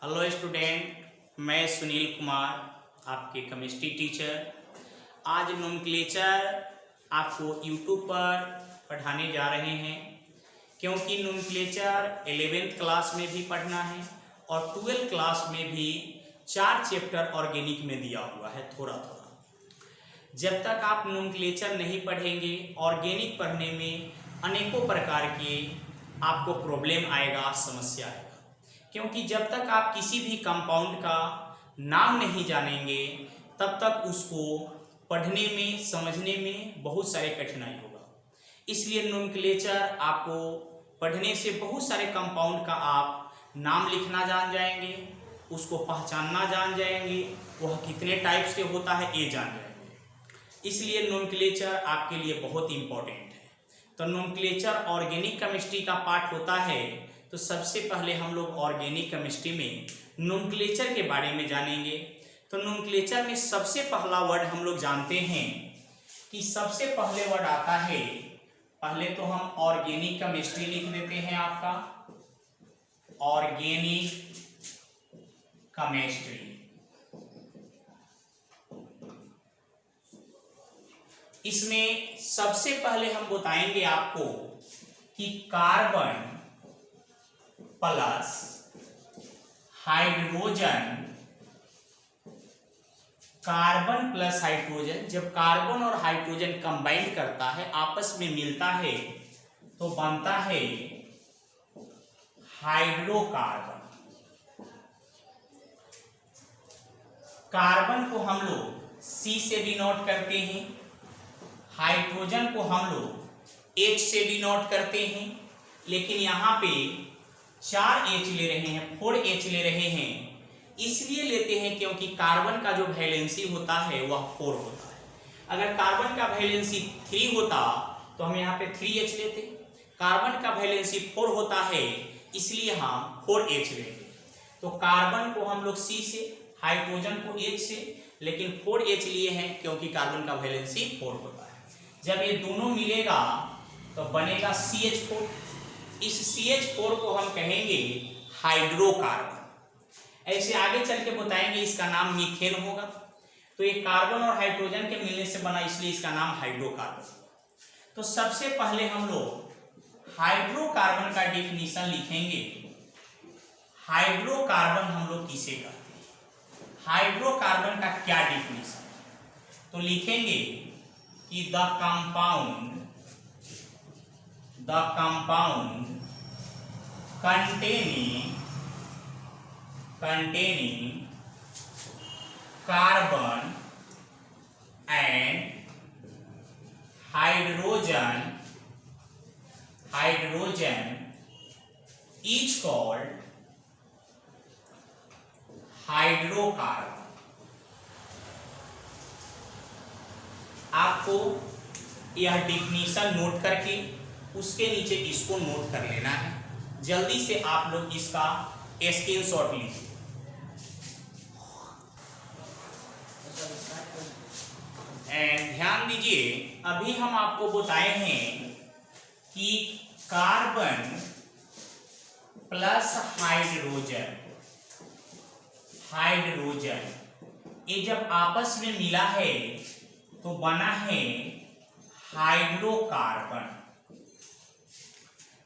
Hello student, मैं सुनील कुमार आपके chemistry teacher. आज नोमेनक्लेचर आपको यूट्यूब पर पढ़ाने जा रहे हैं, क्योंकि नोमेनक्लेचर 11th क्लास में भी पढ़ना है और 12th क्लास में भी 4 चैप्टर ऑर्गेनिक में दिया हुआ है थोड़ा थोड़ा। जब तक आप नोमेनक्लेचर नहीं पढ़ेंगे, ऑर्गेनिक पढ़ने में अनेकों प्रकार के आपको प्रॉब्लम आएगा, समस्या आएगा, क्योंकि जब तक आप किसी भी कंपाउंड का नाम नहीं जानेंगे तब तक उसको पढ़ने में समझने में बहुत सारे कठिनाई होगा। इसलिए नोमेनक्लेचर आपको पढ़ने से बहुत सारे कंपाउंड का आप नाम लिखना जान जाएंगे, उसको पहचानना जान जाएंगे, वह कितने टाइप्स के होता है ये जान जाएंगे। इसलिए नोमेनक्लेचर आपके लिए बहुत इम्पोर्टेंट है। तो नोमेनक्लेचर ऑर्गेनिक केमिस्ट्री का पार्ट होता है। तो सबसे पहले हम लोग ऑर्गेनिक केमिस्ट्री में नोमेनक्लेचर के बारे में जानेंगे। तो नोमेनक्लेचर में सबसे पहला वर्ड हम लोग जानते हैं कि सबसे पहले वर्ड आता है, पहले तो हम ऑर्गेनिक केमिस्ट्री लिख देते हैं, आपका ऑर्गेनिक केमिस्ट्री। इसमें सबसे पहले हम बताएंगे आपको कि carbon plus hydrogen, carbon plus hydrogen, जब कार्बन और हाइड्रोजन कंबाइंड करता है, आपस में मिलता है, तो बनता है हाइड्रोकार्बन। कार्बन को हम लोग C से डिनोट करते हैं, हाइड्रोजन को हम लोग H से डिनोट करते हैं, लेकिन यहाँ पे 4H ले रहे हैं, 4H ले रहे हैं। इसलिए लेते हैं क्योंकि कार्बन का जो वैलेंसी होता है वह 4 होता है। अगर कार्बन का वैलेंसी 3 होता तो हम यहाँ पे 3H लेते। कार्बन का वैलेंसी 4 होता है, इसलिए हम 4H लेंगे। तो कार्बन को हम लोग C से, हाइड्रोजन को H से, लेकिन 4H लिए हैं क्योंकि कार्बन का वैलेंसी 4 होता है। जब ये दोनों मिलेगा तो बनेगा CH4। इस CH4 को हम कहेंगे हाइड्रोकार्बन। ऐसे आगे चल के बताएंगे इसका नाम मीथेन होगा। तो ये कार्बन और हाइड्रोजन के मिलने से बना, इसलिए इसका नाम हाइड्रोकार्बन। तो सबसे पहले हम लोग हाइड्रोकार्बन का डेफिनेशन लिखेंगे। हाइड्रोकार्बन हम लोग किसे कहते हैं, हाइड्रोकार्बन का क्या डेफिनेशन, तो लिखेंगे कि the compound containing carbon and hydrogen is called hydrocarbon. आपको यह डेफिनेशन नोट करके उसके नीचे इसको नोट कर लेना है। जल्दी से आप लोग इसका स्क्रीनशॉट लीजिए। ध्यान दीजिए, अभी हम आपको बताए हैं कि कार्बन प्लस हाइड्रोजन ये जब आपस में मिला है तो बना है हाइड्रोकार्बन।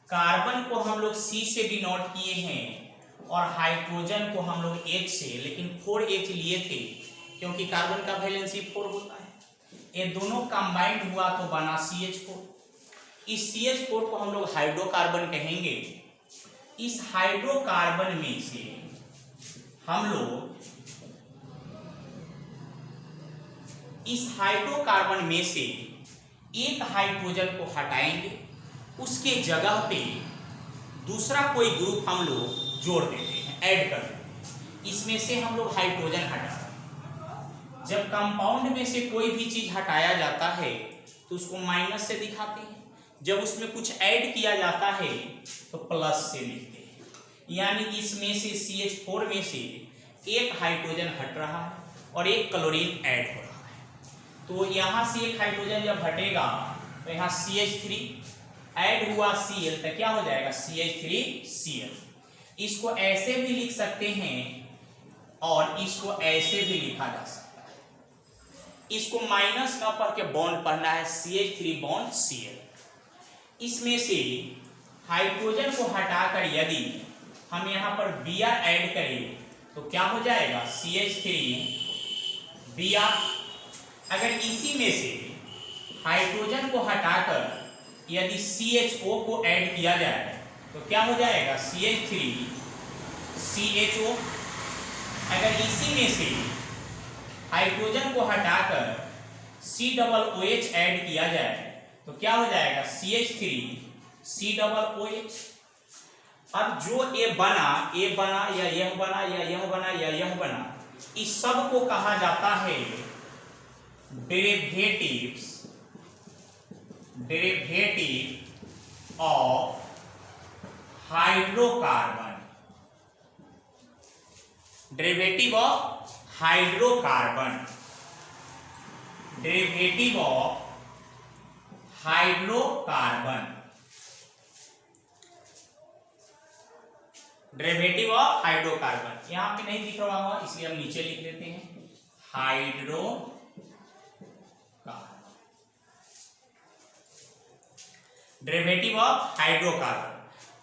कार्बन को हम लोग C से डिनोट किए हैं और हाइड्रोजन को हम लोग H से, लेकिन 4H लिए थे क्योंकि कार्बन का वैलेंसी 4 होता है। ये दोनों कंबाइंड हुआ तो बना CH4। इस CH4 को हम लोग हाइड्रोकार्बन कहेंगे। इस हाइड्रोकार्बन में से हम लोग एक हाइड्रोजन को हटाएंगे, उसके जगह पे दूसरा कोई ग्रुप हम लोग जोड़ देते हैं, ऐड कर देते हैं। इसमें से हम लोग हाइड्रोजन हटा दें। जब कंपाउंड में से कोई भी चीज हटाया जाता है तो उसको माइनस से दिखाते हैं, जब उसमें कुछ ऐड किया जाता है तो प्लस से लिखते हैं। यानी इसमें से CH4 में से एक हाइड्रोजन हट रहा है और एक क्लोरीन ऐड हो रहा है। तो यहाँ से एक हाइड्रोजन जब हटेगा तो यहाँ CH3 ऐड हुआ Cl, तो क्या हो जाएगा CH3Cl। इसको ऐसे भी लिख सकते हैं और इसको ऐसे भी लिखा जा सकता है। इसको माइनस न पढ़ के बॉन्ड पढ़ना है, CH3 बॉन्ड Cl। इसमें से हाइड्रोजन को हटाकर यदि हम यहाँ पर Br ऐड करें तो क्या हो जाएगा, CH3 Br। अगर इसी में से हाइड्रोजन को हटाकर यदि CHO को ऐड किया जाए तो क्या हो जाएगा, CH3 CHO। अगर इसी में से हाइड्रोजन को हटाकर COOH ऐड किया जाए तो क्या हो जाएगा, CH3 COOH। अब जो ये बना या यह बना या यह बना या यह बना, इस सब को कहा जाता है derivative of hydrocarbon. Derivative of hydrocarbon, derivative of hydrocarbon, derivative of hydrocarbon. यहां पे नहीं दिख रहा होगा इसलिए हम नीचे लिख लेते हैं, हाइड्रोकार्बन, डेरिवेटिव ऑफ हाइड्रोकार्बन।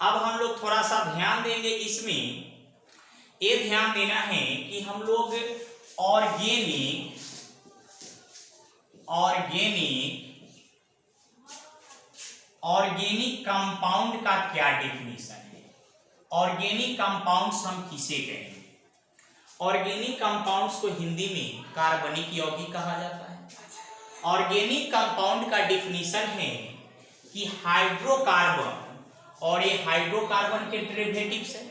अब हम लोग थोड़ा सा ध्यान देंगे इसमें, ये ध्यान देना है कि हम लोग ऑर्गेनिक कंपाउंड का क्या डेफिनेशन है। ऑर्गेनिक कंपाउंड्स हम किसे कहेंगे? ऑर्गेनिक कंपाउंड्स को हिंदी में कार्बनिक यौगिक कहा जाता है। ऑर्गेनिक कंपाउंड का डेफिनेशन है कि हाइड्रोकार्बन और ये हाइड्रोकार्बन के डेरिवेटिव्स है,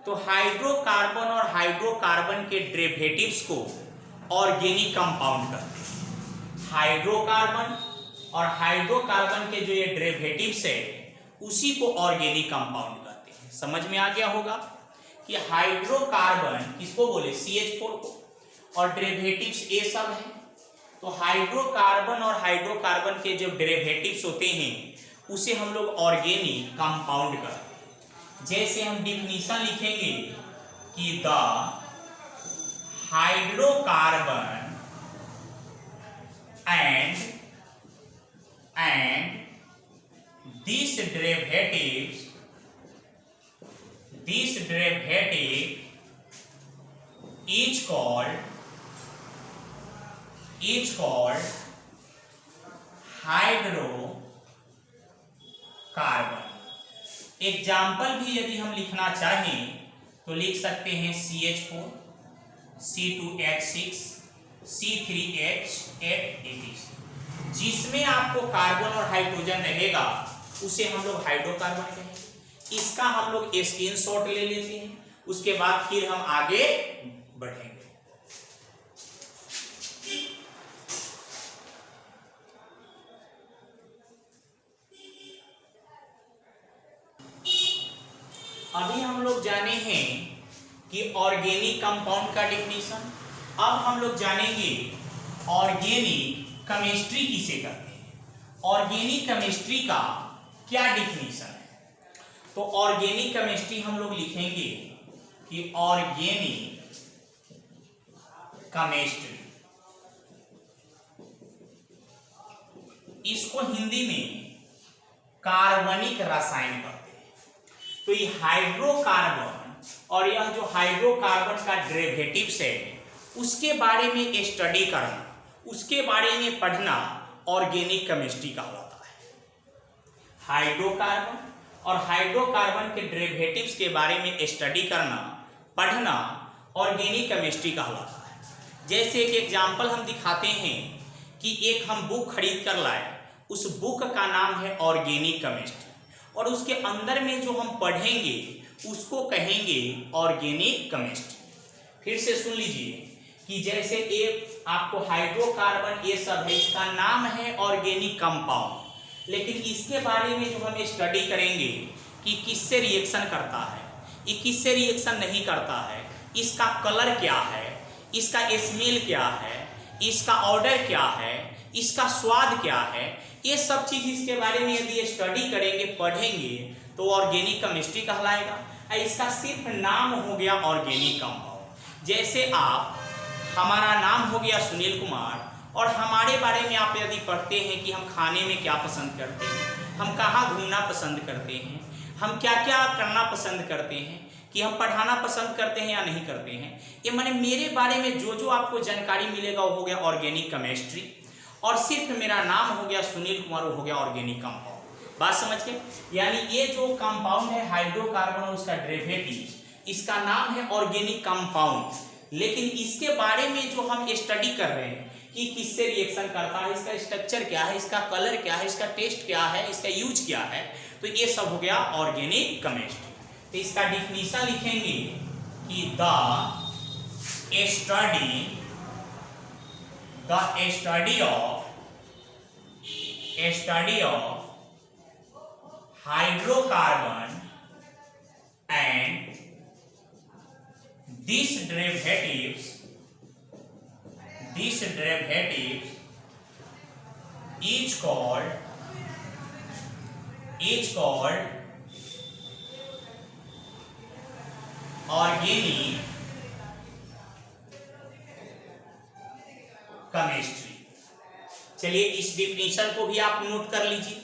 तो हाइड्रोकार्बन और हाइड्रोकार्बन के डेरिवेटिव्स को ऑर्गेनिक कंपाउंड कहते हैं। हाइड्रोकार्बन और हाइड्रोकार्बन के जो ये डेरिवेटिव्स है उसी को ऑर्गेनिक कंपाउंड कहते हैं। समझ में आ गया होगा कि हाइड्रोकार्बन किसको बोले, CH4 को, और डेरिवेटिव्स ये सब है। तो हाइड्रोकार्बन और हाइड्रोकार्बन के जो डेरिवेटिव्स होते हैं उसे हम लोग ऑर्गेनिक कंपाउंड करते हैं। जैसे हम डिफिनीशन लिखेंगे कि the hydrocarbon and this derivative is called hydrocarbon. Example भी यदि हम लिखना चाहें तो लिख सकते हैं CH4 C2H6 C3H8 जिसमें आपको कार्बन और हाइड्रोजन रहेगा उसे हम लोग हाइड्रोकार्बन कहेंगे। इसका हम लोग स्क्रीनशॉट ले लेते हैं, उसके बाद फिर हम आगे बढ़ेंगे। अभी हम लोग जाने हैं कि ऑर्गेनिक कंपाउंड का डेफिनेशन। अब हम लोग जानेंगे ऑर्गेनिक केमिस्ट्री किसे कहते हैं। ऑर्गेनिक केमिस्ट्री का क्या डेफिनेशन है। तो ऑर्गेनिक केमिस्ट्री हम लोग लिखेंगे कि ऑर्गेनिक केमिस्ट्री, इसको हिंदी में कार्बनिक रसायन कहते हैं। तो ये हाइड्रोकार्बन और यह जो हाइड्रोकार्बन का डेरिवेटिव्स है उसके बारे में स्टडी करना, उसके बारे में पढ़ना ऑर्गेनिक केमिस्ट्री कहलाता है। हाइड्रोकार्बन और हाइड्रोकार्बन के डेरिवेटिव्स के बारे में स्टडी करना, पढ़ना ऑर्गेनिक केमिस्ट्री कहलाता है। जैसे एक एग्जाम्पल हम दिखाते हैं कि एक हम बुक खरीद कर लाए, उस बुक का नाम है ऑर्गेनिक केमिस्ट्री, और उसके अंदर में जो हम पढ़ेंगे उसको कहेंगे ऑर्गेनिक केमिस्ट्री। फिर से सुन लीजिए कि जैसे एक आपको हाइड्रोकार्बन ये सब है, इसका नाम है ऑर्गेनिक कंपाउंड, लेकिन इसके बारे में जो हम स्टडी करेंगे कि किससे रिएक्शन करता है, ये किससे रिएक्शन नहीं करता है, इसका कलर क्या है, इसका स्मेल क्या है, इसका ऑर्डर क्या है, इसका स्वाद क्या है, ये सब चीज़ इसके बारे में यदि स्टडी करेंगे, पढ़ेंगे तो ऑर्गेनिक केमिस्ट्री कहलाएगा। इसका सिर्फ नाम हो गया ऑर्गेनिक कंपाउंड। जैसे आप, हमारा नाम हो गया सुनील कुमार, और हमारे बारे में आप यदि पढ़ते हैं कि हम खाने में क्या पसंद करते हैं, हम कहाँ घूमना पसंद करते हैं, हम क्या क्या करना पसंद करते हैं, कि हम पढ़ाना पसंद करते हैं या नहीं करते हैं, ये माने मेरे बारे में जो जो आपको जानकारी मिलेगा वो हो गया ऑर्गेनिक केमिस्ट्री, और सिर्फ मेरा नाम हो गया सुनील कुमार, वो हो गया ऑर्गेनिक कंपाउंड। बात समझ के? यानी ये जो कंपाउंड है हाइड्रोकार्बन और उसका डेरिवेटिव, इसका नाम है ऑर्गेनिक कंपाउंड, लेकिन इसके बारे में जो हम स्टडी कर रहे हैं कि किससे रिएक्शन करता है, इसका स्ट्रक्चर क्या है, इसका कलर क्या है, इसका टेस्ट क्या है, इसका यूज क्या है, तो ये सब हो गया ऑर्गेनिक केमिस्ट्री। तो इसका डिफिनीशन लिखेंगे कि the study of hydrocarbon and this derivatives is called organic chemistry. चलिए इस डिफिनीशन को भी आप नोट कर लीजिए,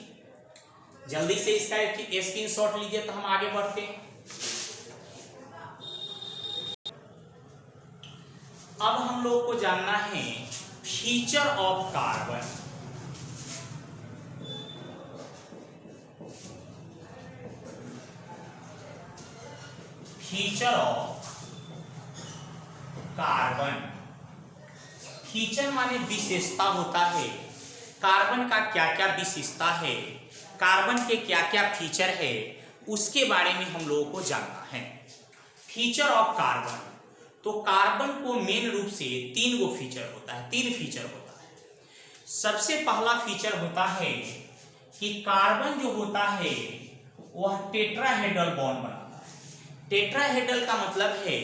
जल्दी से इसका स्क्रीनशॉट लीजिए तो हम आगे बढ़ते हैं। अब हम लोग को जानना है feature of carbon. Feature of carbon, feature माने विशेषता होता है, कार्बन का क्या क्या विशेषता है, कार्बन के क्या क्या फीचर है, उसके बारे में हम लोगों को जानना है। फीचर ऑफ कार्बन, तो कार्बन को मेन रूप से तीन फीचर होता है। सबसे पहला फीचर होता है कि कार्बन जो होता है वह टेट्राहेड्रल बॉन्ड बनाता है। टेट्राहेड्रल का मतलब है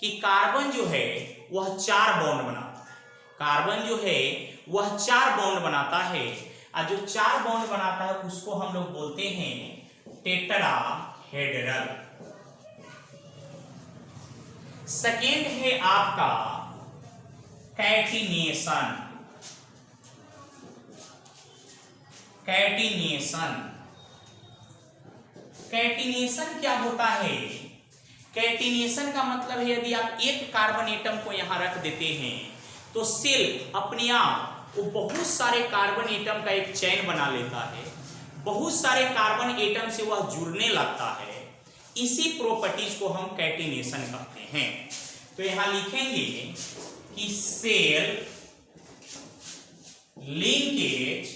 कि कार्बन जो है वह 4 बॉन्ड बनाता है। कार्बन जो है वह 4 बॉन्ड बनाता है, और जो 4 बॉन्ड बनाता है उसको हम लोग बोलते हैं टेट्राहेड्रल। सेकेंड है आपका कैटिनेशन। कैटिनेशन क्या होता है? कैटिनेशन का मतलब है यदि आप एक कार्बन एटम को यहां रख देते हैं तो सेल अपने आप वो बहुत सारे कार्बन एटम का एक चेन बना लेता है, बहुत सारे कार्बन एटम से वह जुड़ने लगता है। इसी प्रॉपर्टीज को हम कैटिनेशन कहते हैं। तो यहां लिखेंगे कि cell linkage,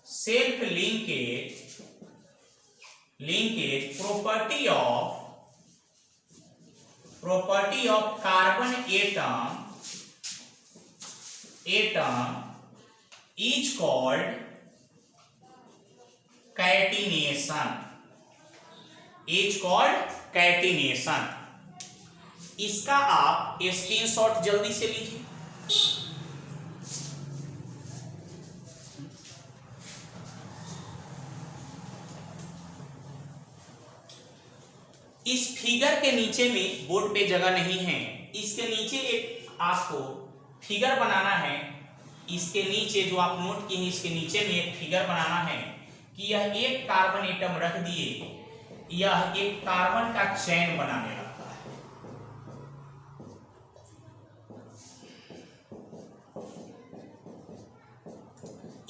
self linkage property of carbon atom is called catenation. इसका आप स्क्रीनशॉट जल्दी से लीजिए। इस फिगर के नीचे में बोर्ड पे जगह नहीं है, इसके नीचे एक आपको फिगर बनाना है। इसके नीचे जो आप नोट किए हैं इसके नीचे में एक फिगर बनाना है कि यह एक कार्बन एटम रख दिए, यह एक कार्बन का चेन बनाने लगता है।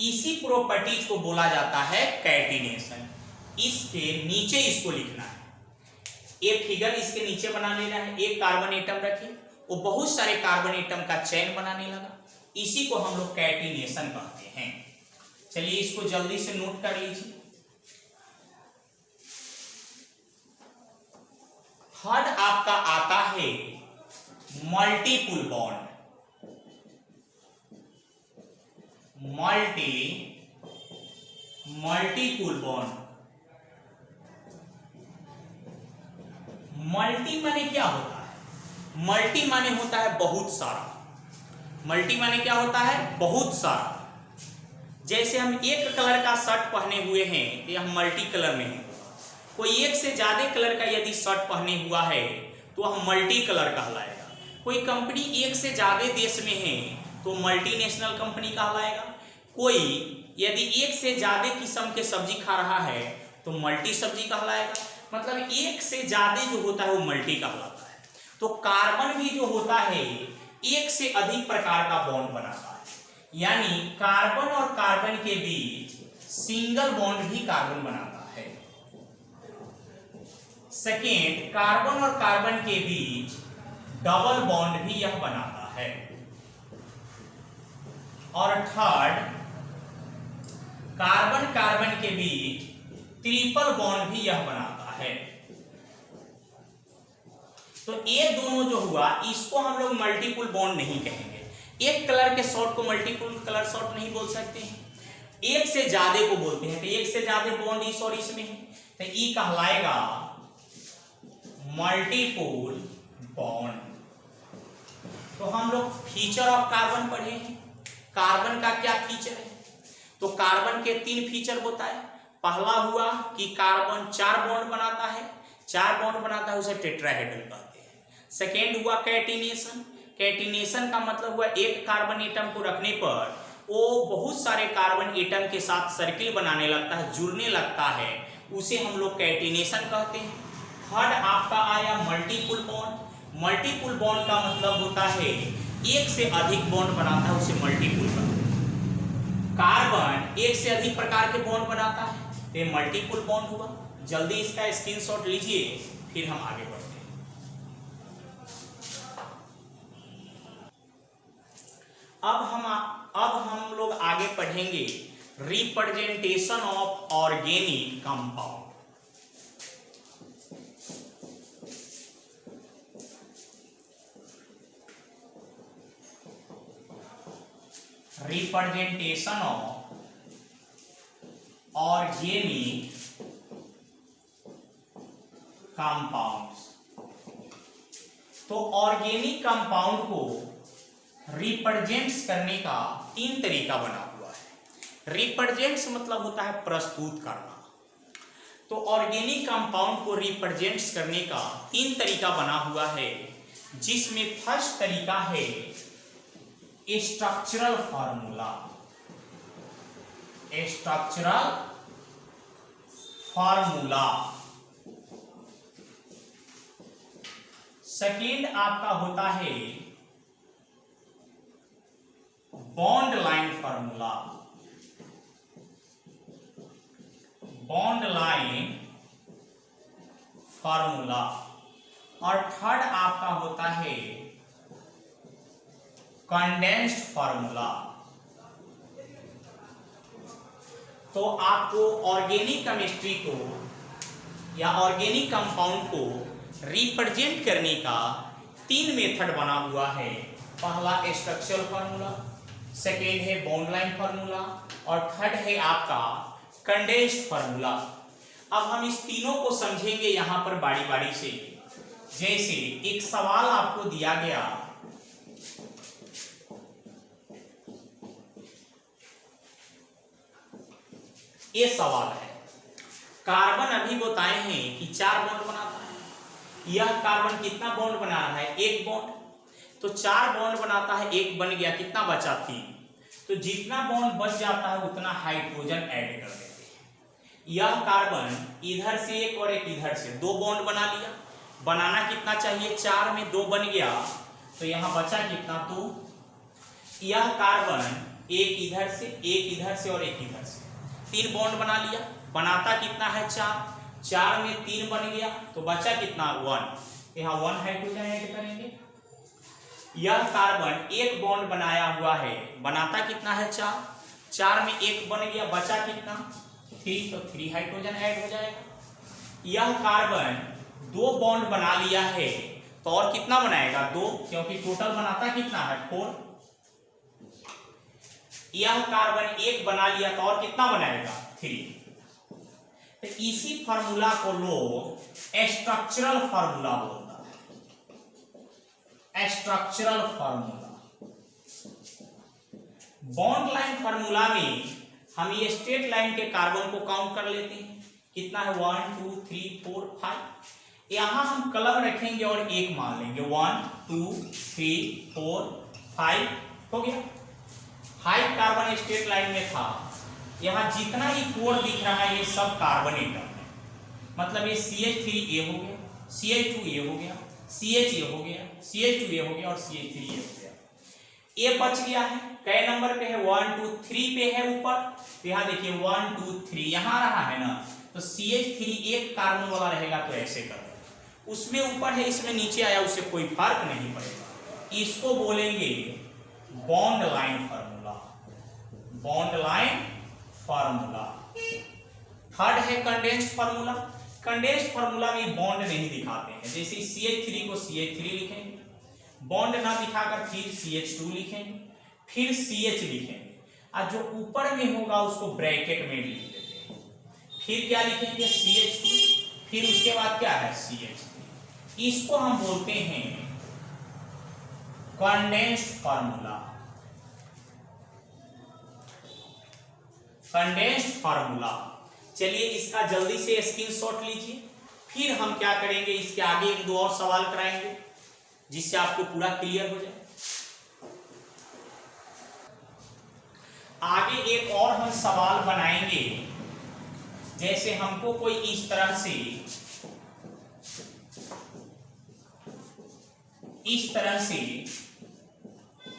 इसी प्रॉपर्टीज को बोला जाता है कैटिनेशन। इसके नीचे इसको लिखना है, एक फिगर इसके नीचे बना लेना है। एक कार्बन एटम रखे, वो बहुत सारे कार्बन एटम का चेन बनाने लगा, इसी को हम लोग कैटिनेशन कहते हैं। चलिए इसको जल्दी से नोट कर लीजिए। थर्ड आपका आता है multiple bond. Multiple bond, multi माने क्या होता है? मल्टी माने होता है बहुत सारा। मल्टी माने क्या होता है? बहुत सारा। जैसे हम एक कलर का शर्ट पहने हुए हैं तो यह मल्टी कलर में है। कोई एक से ज्यादा कलर का यदि शर्ट पहने हुआ है तो वह मल्टी कलर कहलाएगा। कोई कंपनी एक से ज्यादा देश में है तो मल्टीनेशनल कंपनी कहलाएगा। कोई यदि एक से ज्यादा किस्म के सब्जी खा रहा है तो मल्टी सब्जी कहलाएगा। मतलब एक से ज्यादा जो होता है वो मल्टी कहलाता है। तो कार्बन भी जो होता है एक से अधिक प्रकार का बॉन्ड बनाता है, यानी कार्बन और कार्बन के बीच सिंगल बॉन्ड भी कार्बन बनाता है। सेकेंड, कार्बन और कार्बन के बीच डबल बॉन्ड भी यह बनाता है। और थर्ड, कार्बन कार्बन के बीच ट्रिपल बॉन्ड भी यह बनाता है। तो ये दोनों जो हुआ इसको हम लोग मल्टीपल बॉन्ड नहीं कहेंगे। एक कलर के शॉर्ट को मल्टीपल कलर शॉर्ट नहीं बोल सकते हैं, एक से ज्यादा को बोलते हैं। तो एक से ज्यादा बॉन्ड इस और इसमें है तो ई कहलाएगा मल्टीपल बॉन्ड। तो हम लोग फीचर ऑफ कार्बन पढ़े हैं। कार्बन का क्या फीचर है? तो कार्बन के 3 फीचर होता है। पहला हुआ कि कार्बन 4 बॉन्ड बनाता है, 4 बॉन्ड बनाता है उसे टेट्राहेड्रल कहते हैं। सेकेंड हुआ कैटिनेशन। कैटिनेशन का मतलब हुआ एक कार्बन एटम को रखने पर वो बहुत सारे कार्बन एटम के साथ सर्किल बनाने लगता है, जुड़ने लगता है, उसे हम लोग कैटिनेशन कहते हैं। थर्ड आपका आया मल्टीपल बॉन्ड। मल्टीपल बॉन्ड का मतलब होता है एक से अधिक बॉन्ड बनाता है, उसे मल्टीपल कहते हैं। कार्बन एक से अधिक प्रकार के बॉन्ड बनाता है तो ये मल्टीपल बॉन्ड हुआ। जल्दी इसका स्क्रीनशॉट लीजिए फिर हम आगे बढ़ते हैं। अब हम लोग आगे पढ़ेंगे representation of organic compound. Representation of organic compounds. तो ऑर्गेनिक कंपाउंड को रिप्रेजेंट्स करने का 3 तरीका बना हुआ है। रिप्रेजेंट्स मतलब होता है प्रस्तुत करना। तो ऑर्गेनिक कंपाउंड को रिप्रेजेंट्स करने का 3 तरीका बना हुआ है, जिसमें फर्स्ट तरीका है structural formula. Structural formula. Second आपका होता है bond line formula. Bond line formula. और थर्ड आपका होता है कंडेंस्ड फार्मूला। तो आपको ऑर्गेनिक केमिस्ट्री को या ऑर्गेनिक कंपाउंड को रिप्रेजेंट करने का 3 मेथड बना हुआ है। पहला स्ट्रक्चरल फार्मूला, सेकेंड है बॉन्ड लाइन फार्मूला और थर्ड है आपका कंडेंस्ड फार्मूला। अब हम इस तीनों को समझेंगे यहां पर बारी बारी से। जैसे एक सवाल आपको दिया गया, ये सवाल है कार्बन अभी बताए हैं कि 4 बॉन्ड बनाता है। यह कार्बन कितना बॉन्ड बना रहा है? 1 बॉन्ड। तो 4 बॉन्ड बनाता है, 1 बन गया, कितना बचा? 3। तो जितना बॉन्ड बच जाता है उतना हाइड्रोजन ऐड कर देते हैं। यह कार्बन इधर से 1 और एक इधर से 2 बॉन्ड बना लिया। बनाना कितना चाहिए? 4 में 2 बन गया तो यहां बचा कितना? 2। यह कार्बन एक इधर से, एक इधर से और एक इधर से 3 बॉन्ड बना लिया। बनाता कितना है? 4। 4 में 3 बन गया तो बचा कितना? 1। यहाँ 1 हाइड्रोजन ऐड करेंगे। यह कार्बन 1 बॉन्ड बनाया हुआ है, बनाता कितना है? 4। 4 में 1 बन गया, बचा कितना? 3। तो 3 हाइड्रोजन ऐड हो जाएगा। यह कार्बन 2 बॉन्ड बना लिया है तो और कितना बनाएगा? 2, क्योंकि टोटल बनाता कितना है? 4। यह कार्बन 1 बना लिया तो और कितना बनाएगा? 3। तो इसी फार्मूला को लोग स्ट्रक्चरल फार्मूला बोलता है। Structural formula. Bond line formula में हम ये स्ट्रेट लाइन के कार्बन को काउंट कर लेते हैं। कितना है 1 2 3 4 5। यहां हम कलम रखेंगे और एक मान लेंगे 1 2 3 4 5 हो गया। 5 कार्बन स्ट्रेट लाइन में था। यहाँ जितना ही कोड दिख रहा है ये सब कार्बन एटम है, मतलब ये CH3A हो गया, CH2A हो गया, CHA हो गया, CH2A हो गया और CH3A हो गया। ये बच गया है, कै नंबर पे है 1 2 3 पे है ऊपर। तो यहाँ देखिए 1 2 3 यहाँ रहा है ना, तो CH3 एक कार्बन वाला रहेगा तो ऐसे कर दो, उसमें ऊपर है इसमें नीचे आया उससे कोई फर्क नहीं पड़ेगा। इसको बोलेंगे bond line formula, bond line formula. Third है कंडेंस्ड फार्मूला। कंडेंस्ड फार्मूला में बॉन्ड नहीं दिखाते हैं, जैसे CH3 को CH3 लिखेंगे, बॉन्ड ना दिखाकर फिर CH2 लिखेंगे, फिर CH लिखेंगे, और जो ऊपर में होगा उसको ब्रैकेट में लिख देते हैं, फिर क्या लिखेंगे CH2, फिर उसके बाद क्या है CH3। इसको हम बोलते हैं कंडेंस्ड फार्मूला, कंडेंस्ड फार्मूला। चलिए इसका जल्दी से स्क्रीनशॉट लीजिए, फिर हम क्या करेंगे इसके आगे एक दो और सवाल कराएंगे जिससे आपको पूरा क्लियर हो जाए। आगे एक और हम सवाल बनाएंगे, जैसे हमको कोई इस तरह से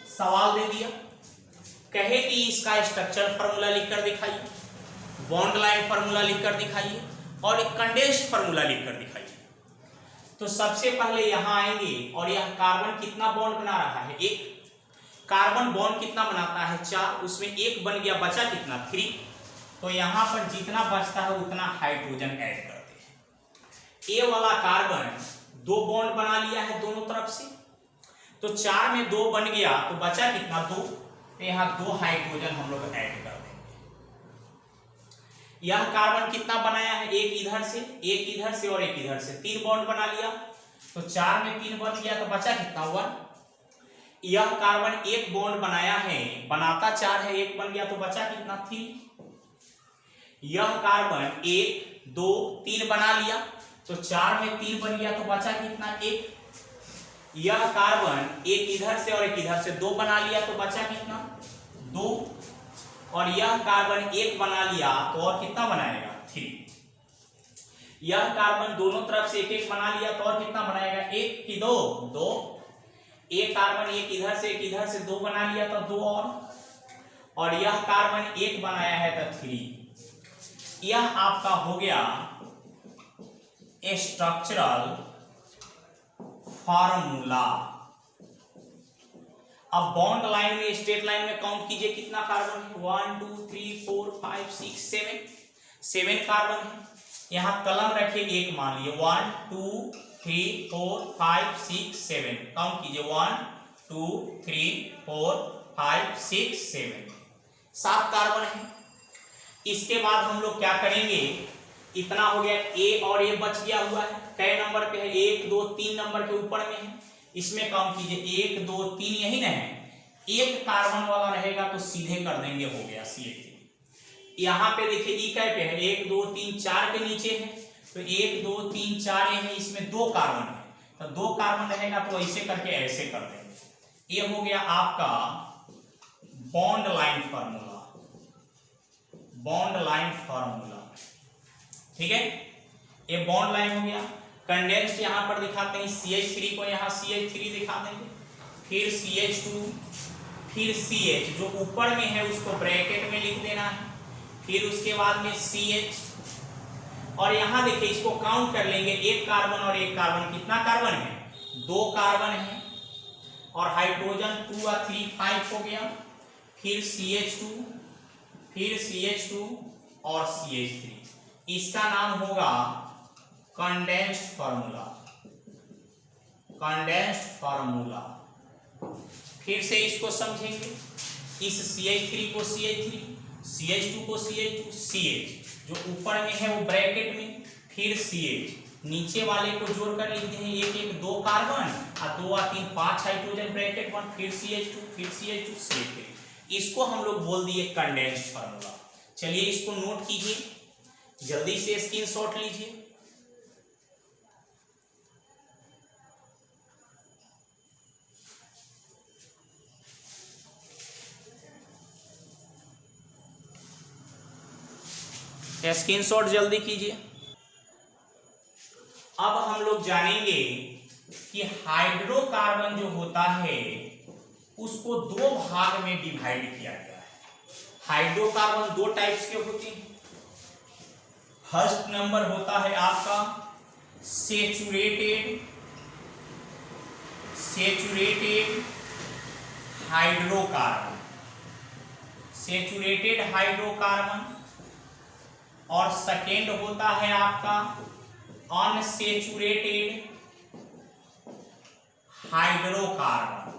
सवाल दे दिया, कहे कि इसका स्ट्रक्चर फार्मूला लिखकर दिखाइए, बॉन्ड लाइन फार्मूला लिखकर दिखाइए और एक कंडेंस्ड फार्मूला लिखकर दिखाइए। तो सबसे पहले यहां आएंगे और यह कार्बन कितना बॉन्ड बना रहा है, एक कार्बन बॉन्ड कितना बनाता है 4, उसमें एक बन गया, बचा कितना 3। तो यहां पर जितना बचता है उतना हाइड्रोजन ऐड करते हैं। ए वाला कार्बन 2 बॉन्ड बना लिया है दोनों तरफ से, तो 4 में 2 बन गया तो बचा कितना 2, तो यहाँ 2 हाइड्रोजन हम लोग ऐड कर देंगे। यह कार्बन कितना बनाया है, एक इधर से, एक इधर से और एक इधर से, 3 बॉन्ड बना लिया, तो 4 में 3 बच गया तो बचा कितना 1। यह कार्बन एक बॉन्ड बनाया है, बनाता 4 है, एक बन गया तो बचा कितना 3। यह कार्बन 1 2 3 बना लिया, तो 4 में 3 बन गया तो बचा कितना 1। यह कार्बन एक इधर से और एक इधर से 2 बना लिया तो बचा कितना 2, और यह कार्बन 1 बना लिया तो और कितना बनाएगा 3। यह कार्बन दोनों तरफ से एक एक बना लिया तो और कितना बनाएगा 1 की 2 2। एक कार्बन एक इधर से एक इधर से 2 बना लिया तो 2 और यह कार्बन 1 बनाया है तो 3। यह आपका हो गया स्ट्रक्चरल फार्मूला। अब बॉन्ड लाइन में स्ट्रेट लाइन में काउंट कीजिए कितना कार्बन है, 1 2 3 4 5 6 7 कार्बन है। यहां कलम रखे एक मान लिए 1 2 3 4 5 6 7, काउंट कीजिए 1 2 3 4 5 6 7, 7 कार्बन है। इसके बाद हम लोग क्या करेंगे, इतना हो गया, ए और ए बच गया हुआ है, कै नंबर पे है 1 2 3 नंबर के ऊपर में है, इसमें काउंट कीजिए 1 2 3, यही ना है, एक कार्बन वाला रहेगा तो सीधे कर देंगे, हो गया CH3। यहाँ पे देखिए ई कै पे है 1 2 3 4 के नीचे है, तो 1 2 3 4 ये है, इसमें 2 कार्बन है, तो 2 कार्बन रहेगा तो ऐसे करके ऐसे कर देंगे। ये हो गया आपका bond line formula, bond line formula, ठीक है, ये बॉन्ड लाइन हो गया। कंडेंस्ड यहां पर दिखाते हैं, CH3 को यहां CH3 दिखा देंगे, फिर CH2, फिर CH जो ऊपर में है उसको ब्रैकेट में लिख देना है, फिर उसके बाद में CH, और यहां देखिए इसको काउंट कर लेंगे, एक कार्बन और एक कार्बन, कितना कार्बन है 2 कार्बन है, और हाइड्रोजन 2 और 3 5 हो गया, फिर CH2, फिर CH2 और CH3। इसका नाम होगा कंडेंस्ड फार्मूला, कंडेंस्ड फार्मूला। फिर से इसको समझेंगे, इस CH3 को CH3, CH2 को CH2, CH जो ऊपर में है वो ब्रैकेट में, फिर CH नीचे वाले को जोड़कर लिख दें 1 1 2 कार्बन और 2 और 3 5 हाइड्रोजन ब्रैकेट 1, फिर CH2, फिर CH2 CH3। इसको हम लोग बोल दिए कंडेंस्ड फार्मूला। चलिए इसको नोट कीजिए, जल्दी से स्क्रीनशॉट लीजिए। स्क्रीनशॉट जल्दी कीजिए। अब हम लोग जानेंगे कि हाइड्रोकार्बन जो होता है उसको दो भाग में डिवाइड किया गया है। हाइड्रोकार्बन दो टाइप्स के होते हैं। फर्स्ट नंबर होता है आपका सेचुरेटेड हाइड्रोकार्बन, सेचुरेटेड हाइड्रोकार्बन। और सेकेंड होता है आपका अनसेचुरेटेड हाइड्रोकार्बन।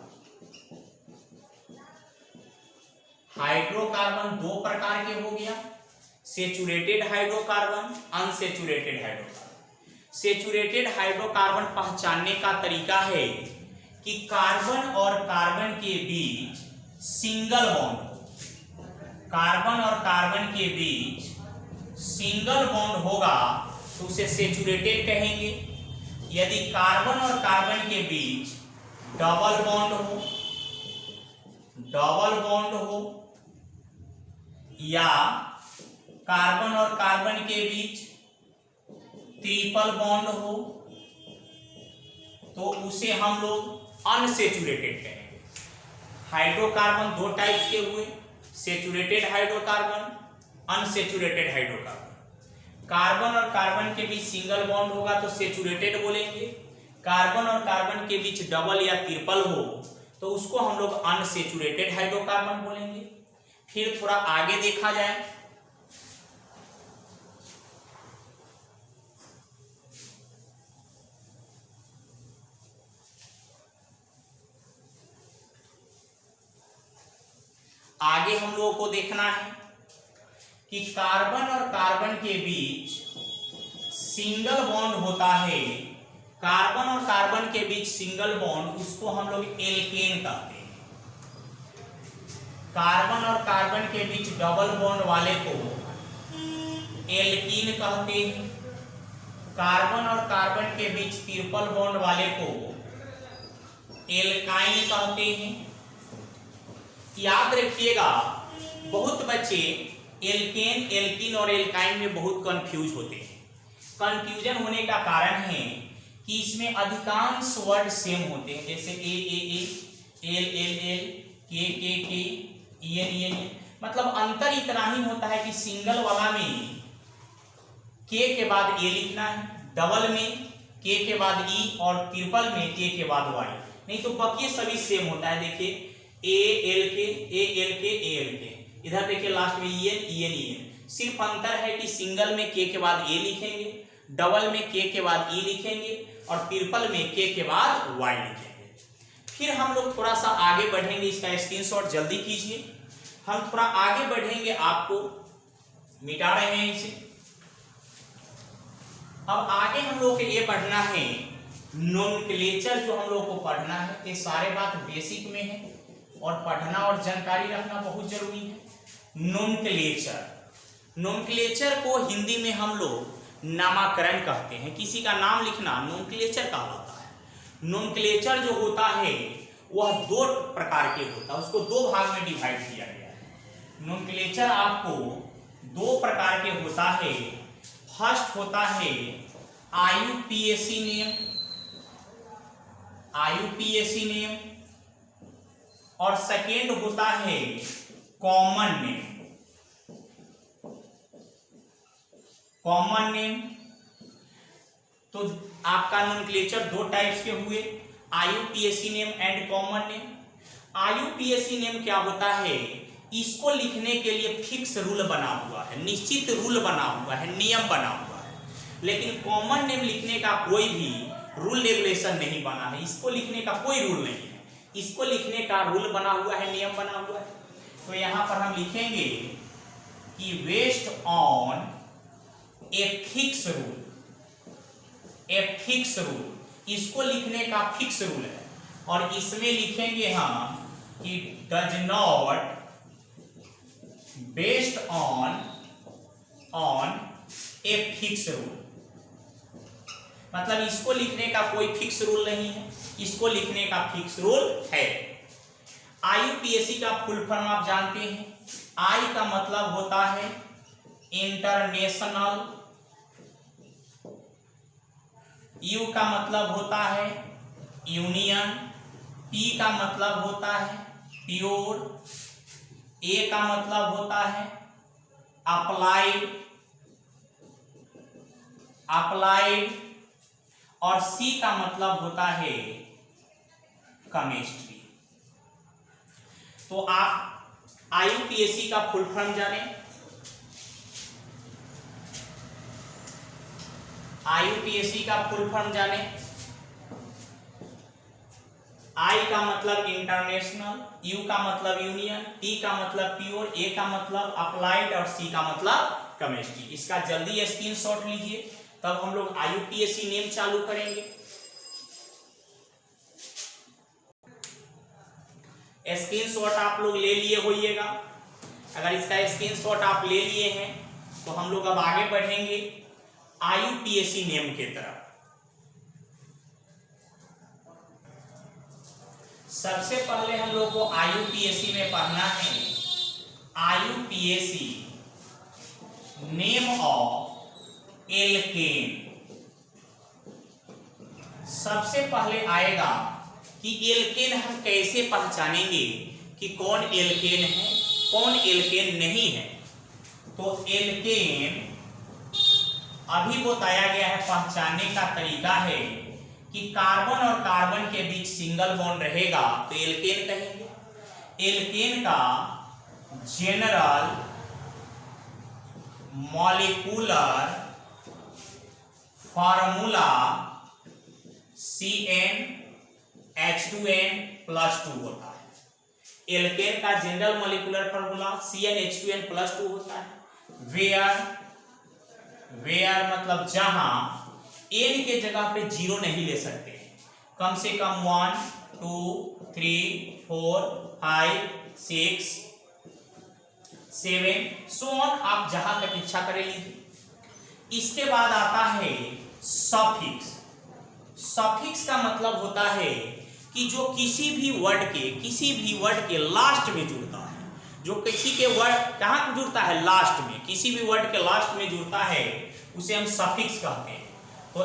हाइड्रोकार्बन दो प्रकार के हो गया, saturated hydrocarbon, unsaturated hydrocarbon. Saturated hydrocarbon पहचानने का तरीका है कि कार्बन और कार्बन के बीच सिंगल बॉन्ड हो। कार्बन और कार्बन के बीच सिंगल बॉन्ड होगा तो उसे सेचुरेटेड कहेंगे। यदि कार्बन और कार्बन के बीच डबल बॉन्ड हो या कार्बन और कार्बन के बीच ट्रिपल बॉन्ड हो तो उसे हम लोग अनसेचुरेटेड कहेंगे। हाइड्रोकार्बन दो टाइप्स के हुए, saturated hydrocarbon, unsaturated hydrocarbon. Carbon और कार्बन के बीच सिंगल बॉन्ड होगा तो सेचुरेटेड बोलेंगे। कार्बन और कार्बन के बीच डबल या ट्रिपल हो तो उसको हम लोग अनसेचुरेटेड हाइड्रोकार्बन बोलेंगे। फिर थोड़ा आगे देखा जाए, आगे हम लोगों को देखना है कि कार्बन और कार्बन के बीच सिंगल बॉन्ड होता है। कार्बन और कार्बन के बीच सिंगल बॉन्ड उसको हम लोग एल्केन कहते हैं। कार्बन और कार्बन के बीच डबल बॉन्ड वाले को एल्कीन कहते हैं। कार्बन और कार्बन के बीच ट्रिपल बॉन्ड वाले को एल्काइन कहते हैं। याद रखिएगा, बहुत बच्चे एल्केन, एल्कीन और एल्काइन में बहुत कंफ्यूज होते हैं। कंफ्यूजन होने का कारण है कि इसमें अधिकांश वर्ड सेम होते हैं, जैसे ए, एल, एल, के, एन, मतलब अंतर इतना ही होता है कि सिंगल वाला में के के बाद ए लिखना है, डबल में के के बाद ई और ट्रिपल में के के बाद वाई, नहीं तो बाकी सभी सेम होता है। देखिए ए एल के, इधर देखिए लास्ट में ई एन। सिर्फ अंतर है कि सिंगल में के के बाद ए लिखेंगे, डबल में के के बाद ई लिखेंगे और ट्रिपल में के के बाद वाई लिखेंगे। फिर हम लोग थोड़ा सा आगे बढ़ेंगे, इसका स्क्रीनशॉट जल्दी कीजिए। हम थोड़ा आगे बढ़ेंगे, आपको मिटा रहे हैं इसे। अब आगे हम लोग को ये पढ़ना है नोमेनक्लेचर, जो हम लोग को पढ़ना है। ये सारे बात बेसिक में है और पढ़ना और जानकारी रखना बहुत जरूरी है। नोमेनक्लेचर को हिंदी में हम लोग नामकरण कहते हैं। किसी का नाम लिखना नोमेनक्लेचर कहलाता है। नोमेनक्लेचर जो होता है वह दो प्रकार के होता है, उसको दो भाग में डिवाइड किया गया है। नोमेनक्लेचर आपको दो प्रकार के होता है। फर्स्ट होता है IUPAC नेम और सेकेंड होता है कॉमन नेम। तो आपका नोमेनक्लेचर दो टाइप्स के हुए, IUPAC name and common name. IUPAC name क्या होता है, इसको लिखने के लिए फिक्स रूल बना हुआ है, निश्चित रूल बना हुआ है, नियम बना हुआ है। लेकिन कॉमन नेम लिखने का कोई भी रूल रेगुलेशन नहीं बना है, इसको लिखने का कोई रूल नहीं है। इसको लिखने का रूल बना हुआ है, नियम बना हुआ है। तो यहां पर हम लिखेंगे कि based on a fix rule, इसको लिखने का फिक्स रूल है। और इसमें लिखेंगे हम कि does not based on a fix rule, मतलब इसको लिखने का कोई फिक्स रूल नहीं है, इसको लिखने का फिक्स रूल है। आईयूपीएसी का फुल फॉर्म आप जानते हैं। आई का मतलब होता है इंटरनेशनल, यू का मतलब होता है यूनियन, पी का मतलब होता है प्योर, ए का मतलब होता है अप्लाइड और सी का मतलब होता है केमिस्ट्री। तो आप आईयूपीएसी का फुल फॉर्म जाने, आईयूपीएसी का फुल फॉर्म जाने। आई का मतलब इंटरनेशनल, यू का मतलब यूनियन, टी का मतलब प्योर, ए का मतलब अप्लाइड और सी का मतलब केमिस्ट्री। इसका जल्दी स्क्रीनशॉट लीजिए, तब हम लोग आईयूपीएसी नेम चालू करेंगे। स्क्रीनशॉट आप लोग ले लिए होइएगा। अगर इसका स्क्रीनशॉट आप ले लिए हैं तो हम लोग अब आगे बढ़ेंगे आईयूपीएसी नेम की तरफ। सबसे पहले हम लोग को आईयूपीएसी में पढ़ना है आईयूपीएसी नेम ऑफ एल्केन। सबसे पहले आएगा कि एल्केन हम कैसे पहचानेंगे कि कौन एल्केन है कौन एल्केन नहीं है। तो एल्केन अभी बताया गया है, पहचानने का तरीका है कि कार्बन और कार्बन के बीच सिंगल बॉन्ड रहेगा तो एल्केन कहेंगे। एल्केन का जनरल मॉलिक्यूलर फार्मूला CnH2n+2 होता है। एल्केन का जनरल मॉलिक्यूलर फार्मूला CnH2n+2 होता है। वेयर मतलब जहां n के जगह पे 0 नहीं ले सकते, कम से कम 1 2 3 4 5 6 7 सो ऑन, आप जहां तक इच्छा करे लीजिए। इसके बाद आता है सफिक्स। सफिक्स का मतलब होता है कि जो किसी भी वर्ड के लास्ट में जुड़ता है, जो किसी के वर्ड कहाँ जुड़ता है, लास्ट में, किसी भी वर्ड के लास्ट में जुड़ता है उसे हम सफिक्स कहते हैं। तो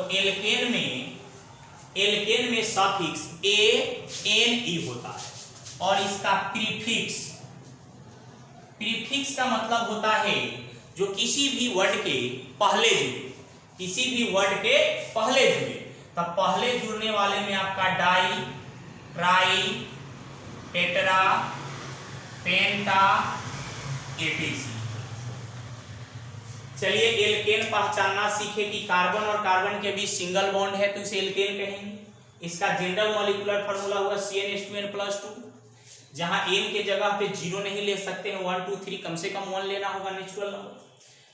एल्केन में सफिक्स ANE होता है। और इसका प्रीफिक्स का मतलब होता है जो किसी भी वर्ड के पहले जुड़े, किसी भी वर्ड के पहले जुड़े। तब पहले जुड़ने वाले में आपका डाई, ट्राई, टेट्रा, पेंटा, एटीसी। चलिए एल्केन पहचानना सीखे कि कार्बन और कार्बन के बीच सिंगल बॉन्ड है तो इसे एल्केन कहेंगे। इसका जनरल मॉलिक्यूलर फार्मूला होगा CnH2n+2, जहां n के जगह पे 0 नहीं ले सकते हैं, 1 2 3 कम से कम 1 लेना होगा, नेचुरल नंबर।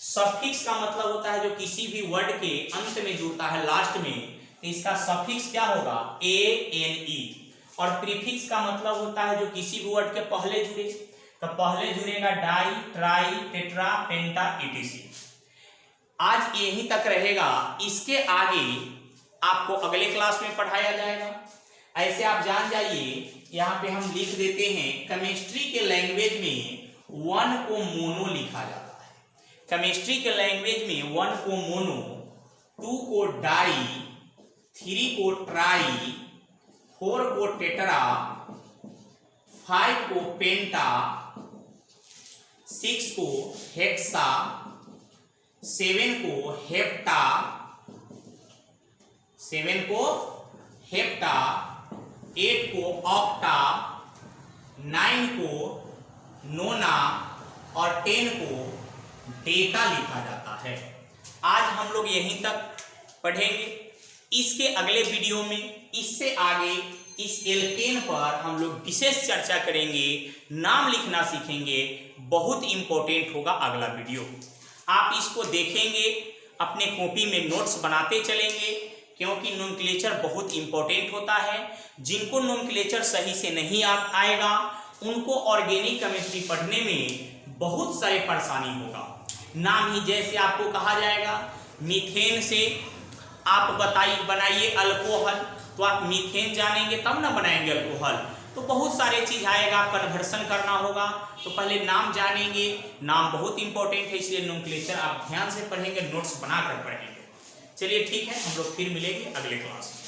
सफिक्स का मतलब होता है जो किसी भी वर्ड के अंत में जुड़ता है, लास्ट में, तो इसका सफिक्स क्या होगा ANE। और प्रीफिक्स का मतलब होता है जो किसी भी वर्ड के पहले जुड़े, तो पहले जुड़ेगा डाई, ट्राई, टेट्रा, पेंटा, ETC। आज यहीं तक रहेगा, इसके आगे आपको अगले क्लास में पढ़ाया जाएगा। ऐसे आप जान जाइए, यहाँ पे हम लिख देते हैं केमिस्ट्री के लैंग्वेज में 1 को मोनो लिखा जाता है। केमिस्ट्री के लैंग्वेज में 1 को मोनो, 2 को डाई, 3 को ट्राई, 4 को टेट्रा, 5 को पेंटा, 6 को हेक्सा, 7 को हेप्टा, 8 को ऑक्टा, 9 को नोना और 10 को डेका लिखा जाता है। आज हम लोग यहीं तक पढ़ेंगे। इसके अगले वीडियो में इससे आगे इस एल्केन पर हम लोग विशेष चर्चा करेंगे, नाम लिखना सीखेंगे। बहुत इंपॉर्टेंट होगा अगला वीडियो। आप इसको देखेंगे, अपने कॉपी में नोट्स बनाते चलेंगे, क्योंकि नोमेनक्लेचर बहुत इंपॉर्टेंट होता है। जिनको नोमेनक्लेचर सही से नहीं आएगा उनको ऑर्गेनिक केमिस्ट्री पढ़ने में बहुत सारी परेशानी होगा। नाम ही जैसे आपको कहा जाएगा मीथेन से आप बनाइए अल्कोहल, तो आप मीथेन जानेंगे तब ना बनाएंगे अल्कोहल। तो बहुत सारे चीज आएगा, कन्वर्सन करना होगा, तो पहले नाम जानेंगे। नाम बहुत इंपॉर्टेंट है, इसलिए नोमेनक्लेचर आप ध्यान से पढ़ेंगे, नोट्स बनाकर पढ़ेंगे। चलिए ठीक है, हम लोग फिर मिलेंगे अगले क्लास में।